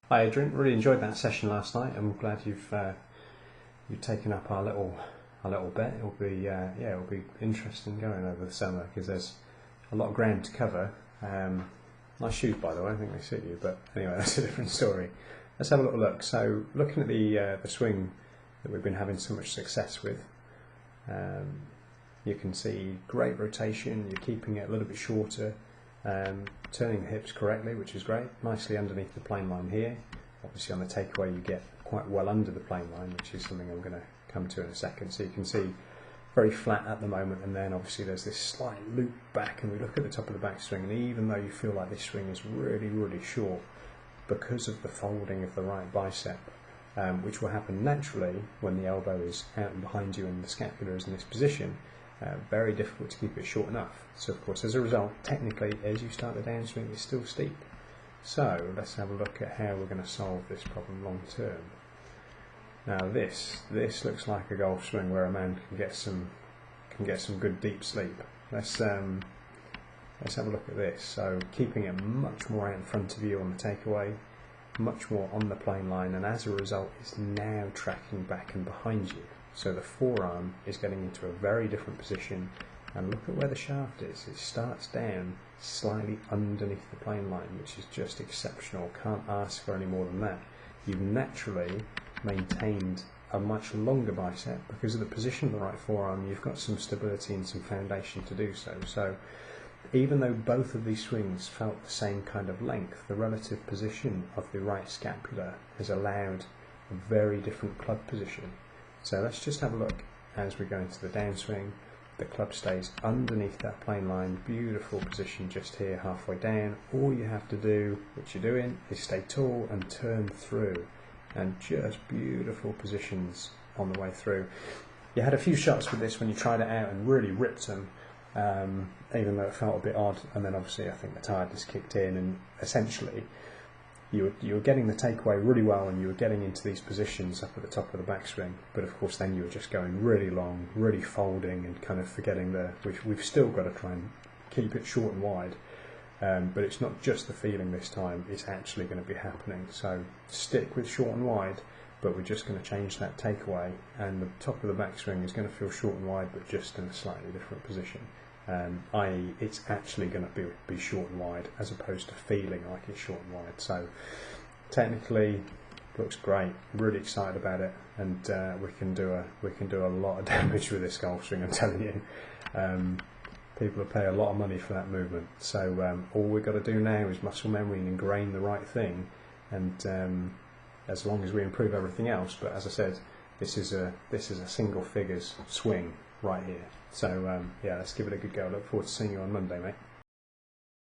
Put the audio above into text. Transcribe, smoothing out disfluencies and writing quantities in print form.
Hi Adrian, really enjoyed that session last night. I'm glad you've taken up our little bet. It'll be interesting going over the summer because there's a lot of ground to cover. Nice shoes, by the way. I think they suit you, but anyway, that's a different story. Let's have a little look. So, looking at the swing that we've been having so much success with, you can see great rotation. You're keeping it a little bit shorter. Turning the hips correctly, which is great, nicely underneath the plane line here. Obviously on the takeaway you get quite well under the plane line, which is something I'm going to come to in a second. So you can see very flat at the moment, and then obviously there's this slight loop back, and we look at the top of the backswing, and even though you feel like this swing is really, really short, because of the folding of the right bicep, which will happen naturally when the elbow is out and behind you and the scapula is in this position, very difficult to keep it short enough. So of course, as a result, technically, as you start the downswing, it's still steep. So let's have a look at how we're going to solve this problem long term. Now this looks like a golf swing where a man can get some good deep sleep. Let's have a look at this. So keeping it much more out in front of you on the takeaway, much more on the plane line, and as a result, it's now tracking back and behind you. So the forearm is getting into a very different position, and look at where the shaft is. It starts down slightly underneath the plane line, which is just exceptional. Can't ask for any more than that. You've naturally maintained a much longer bicep because of the position of the right forearm. You've got some stability and some foundation to do so. So even though both of these swings felt the same kind of length, the relative position of the right scapula has allowed a very different club position. So let's just have a look as we go into the downswing. The club stays underneath that plane line, beautiful position just here halfway down. All you have to do, which you're doing, is stay tall and turn through, and just beautiful positions on the way through. You had a few shots with this when you tried it out and really ripped them, even though it felt a bit odd, and then obviously I think the tiredness kicked in, and essentially you were getting the takeaway really well, and you were getting into these positions up at the top of the backswing, but of course then you were just going really long, really folding, and kind of forgetting we've still got to try and keep it short and wide, but it's not just the feeling this time, it's actually going to be happening. So stick with short and wide, but we're just going to change that takeaway, and the top of the backswing is going to feel short and wide, but just in a slightly different position. I.e. it's actually going to be short and wide as opposed to feeling like it's short and wide. So technically looks great, really excited about it, and we can do a lot of damage with this golf swing, I'm telling you. People will pay a lot of money for that movement, so all we've got to do now is muscle memory and ingrain the right thing, and as long as we improve everything else. But as I said, this is a single figures swing right here. So yeah, let's give it a good go. I look forward to seeing you on Monday, mate.